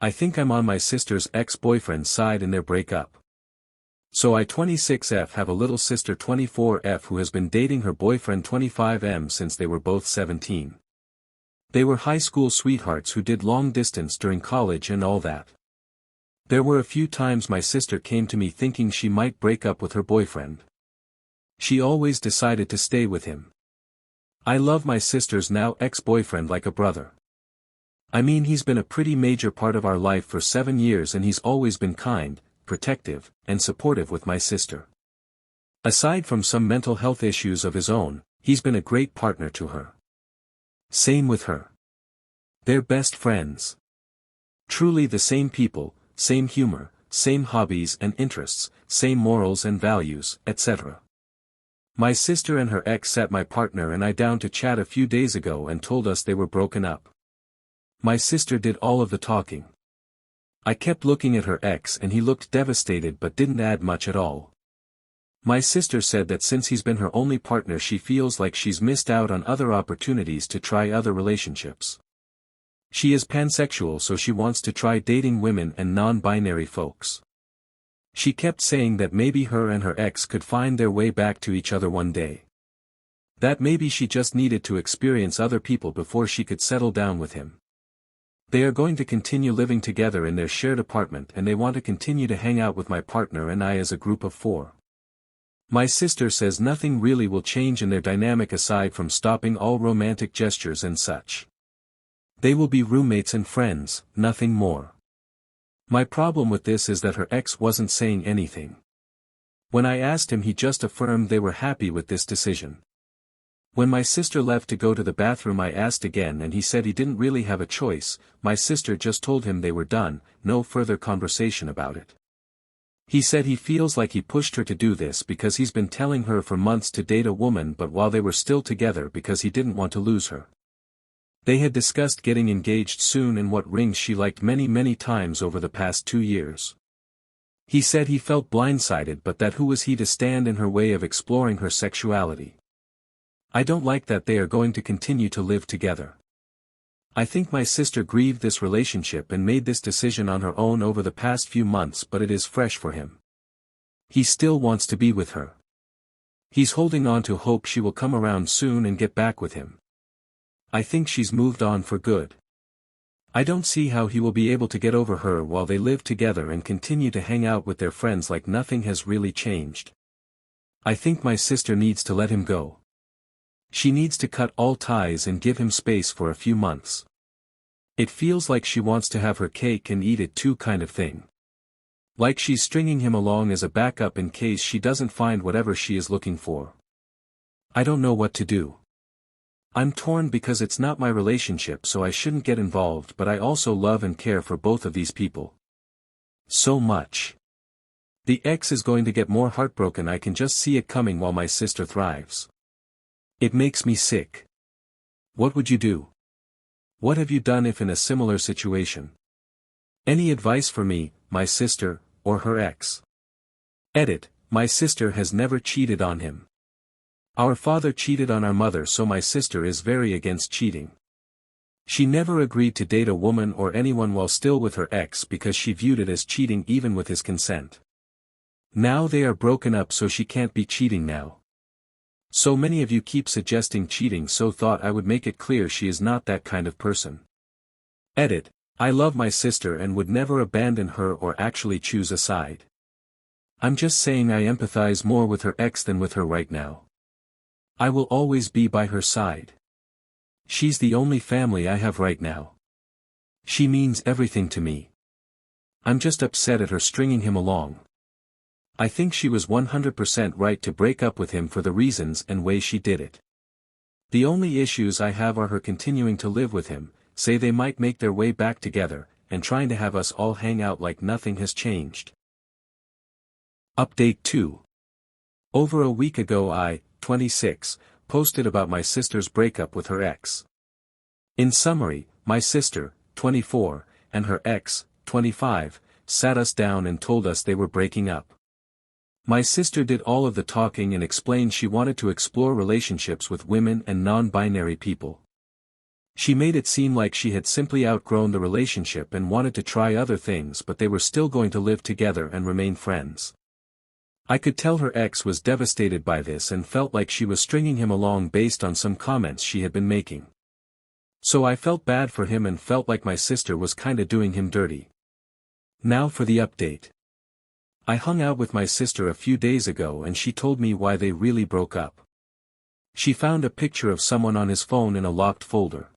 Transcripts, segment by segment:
I think I'm on my sister's ex-boyfriend's side in their breakup. So I 26F have a little sister 24F who has been dating her boyfriend 25M since they were both 17. They were high school sweethearts who did long distance during college and all that. There were a few times my sister came to me thinking she might break up with her boyfriend. She always decided to stay with him. I love my sister's now ex-boyfriend like a brother. I mean, he's been a pretty major part of our life for 7 years and he's always been kind, protective, and supportive with my sister. Aside from some mental health issues of his own, he's been a great partner to her. Same with her. They're best friends. Truly the same people, same humor, same hobbies and interests, same morals and values, etc. My sister and her ex sat my partner and I down to chat a few days ago and told us they were broken up. My sister did all of the talking. I kept looking at her ex and he looked devastated but didn't add much at all. My sister said that since he's been her only partner she feels like she's missed out on other opportunities to try other relationships. She is pansexual, so she wants to try dating women and non-binary folks. She kept saying that maybe her and her ex could find their way back to each other one day. That maybe she just needed to experience other people before she could settle down with him. They are going to continue living together in their shared apartment and they want to continue to hang out with my partner and I as a group of 4. My sister says nothing really will change in their dynamic aside from stopping all romantic gestures and such. They will be roommates and friends, nothing more. My problem with this is that her ex wasn't saying anything. When I asked him, he just affirmed they were happy with this decision. When my sister left to go to the bathroom I asked again and he said he didn't really have a choice. My sister just told him they were done, no further conversation about it. He said he feels like he pushed her to do this because he's been telling her for months to date a woman, but while they were still together because he didn't want to lose her. They had discussed getting engaged soon and what rings she liked many times over the past 2 years. He said he felt blindsided, but that who was he to stand in her way of exploring her sexuality. I don't like that they are going to continue to live together. I think my sister grieved this relationship and made this decision on her own over the past few months, but it is fresh for him. He still wants to be with her. He's holding on to hope she will come around soon and get back with him. I think she's moved on for good. I don't see how he will be able to get over her while they live together and continue to hang out with their friends like nothing has really changed. I think my sister needs to let him go. She needs to cut all ties and give him space for a few months. It feels like she wants to have her cake and eat it too kind of thing. Like she's stringing him along as a backup in case she doesn't find whatever she is looking for. I don't know what to do. I'm torn because it's not my relationship, so I shouldn't get involved, but I also love and care for both of these people so much. The ex is going to get more heartbroken. I can just see it coming while my sister thrives. It makes me sick. What would you do? What have you done if in a similar situation? Any advice for me, my sister, or her ex? Edit, my sister has never cheated on him. Our father cheated on our mother, so my sister is very against cheating. She never agreed to date a woman or anyone while still with her ex because she viewed it as cheating even with his consent. Now they are broken up, so she can't be cheating now. So many of you keep suggesting cheating, so thought I would make it clear she is not that kind of person. Edit, I love my sister and would never abandon her or actually choose a side. I'm just saying I empathize more with her ex than with her right now. I will always be by her side. She's the only family I have right now. She means everything to me. I'm just upset at her stringing him along. I think she was 100% right to break up with him for the reasons and way she did it. The only issues I have are her continuing to live with him, say they might make their way back together, and trying to have us all hang out like nothing has changed. Update 2. Over a week ago I, 26, posted about my sister's breakup with her ex. In summary, my sister, 24, and her ex, 25, sat us down and told us they were breaking up. My sister did all of the talking and explained she wanted to explore relationships with women and non-binary people. She made it seem like she had simply outgrown the relationship and wanted to try other things, but they were still going to live together and remain friends. I could tell her ex was devastated by this and felt like she was stringing him along based on some comments she had been making. So I felt bad for him and felt like my sister was kinda doing him dirty. Now for the update. I hung out with my sister a few days ago and she told me why they really broke up. She found a picture of someone on his phone in a locked folder.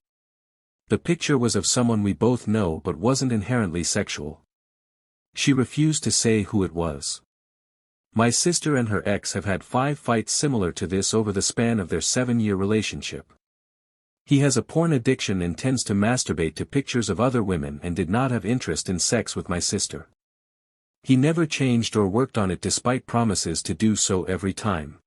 The picture was of someone we both know but wasn't inherently sexual. She refused to say who it was. My sister and her ex have had 5 fights similar to this over the span of their 7-year relationship. He has a porn addiction and tends to masturbate to pictures of other women and did not have interest in sex with my sister. He never changed or worked on it despite promises to do so every time.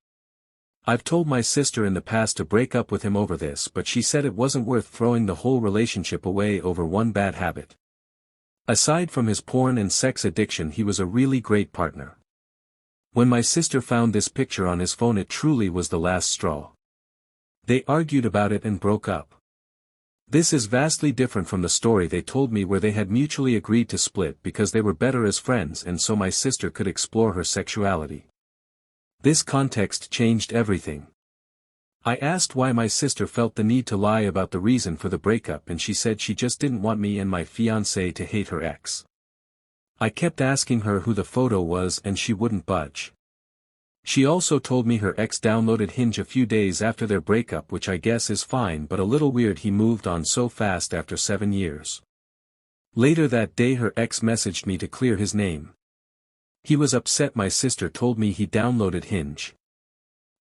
I've told my sister in the past to break up with him over this, but she said it wasn't worth throwing the whole relationship away over one bad habit. Aside from his porn and sex addiction, he was a really great partner. When my sister found this picture on his phone, it truly was the last straw. They argued about it and broke up. This is vastly different from the story they told me where they had mutually agreed to split because they were better as friends and so my sister could explore her sexuality. This context changed everything. I asked why my sister felt the need to lie about the reason for the breakup and she said she just didn't want me and my fiancé to hate her ex. I kept asking her who the photo was and she wouldn't budge. She also told me her ex downloaded Hinge a few days after their breakup, which I guess is fine, but a little weird he moved on so fast after 7 years. Later that day her ex messaged me to clear his name. He was upset. My sister told me he downloaded Hinge.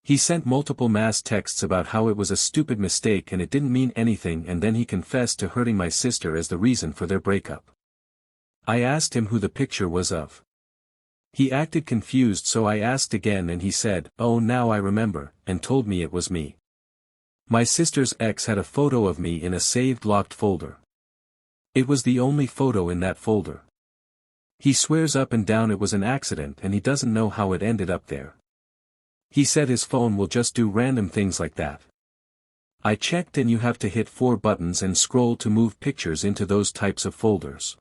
He sent multiple mass texts about how it was a stupid mistake and it didn't mean anything, and then he confessed to hurting my sister as the reason for their breakup. I asked him who the picture was of. He acted confused, so I asked again and he said, "Oh, now I remember," and told me it was me. My sister's ex had a photo of me in a saved locked folder. It was the only photo in that folder. He swears up and down it was an accident and he doesn't know how it ended up there. He said his phone will just do random things like that. I checked and you have to hit 4 buttons and scroll to move pictures into those types of folders.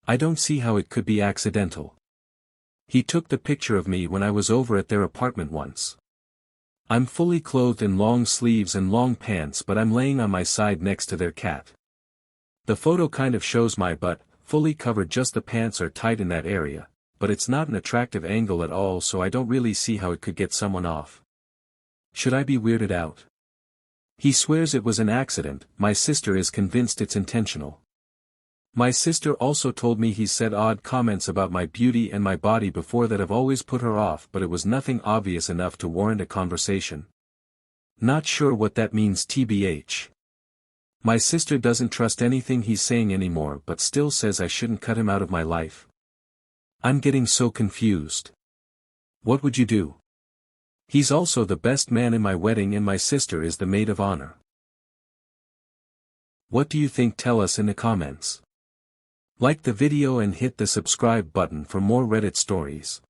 I don't see how it could be accidental. He took the picture of me when I was over at their apartment once. I'm fully clothed in long sleeves and long pants, but I'm laying on my side next to their cat. The photo kind of shows my butt, fully covered, just the pants are tight in that area, but it's not an attractive angle at all, so I don't really see how it could get someone off. Should I be weirded out? He swears it was an accident. My sister is convinced it's intentional. My sister also told me he said odd comments about my beauty and my body before that have always put her off, but it was nothing obvious enough to warrant a conversation. Not sure what that means, tbh. My sister doesn't trust anything he's saying anymore but still says I shouldn't cut him out of my life. I'm getting so confused. What would you do? He's also the best man in my wedding and my sister is the maid of honor. What do you think? Tell us in the comments. Like the video and hit the subscribe button for more Reddit stories.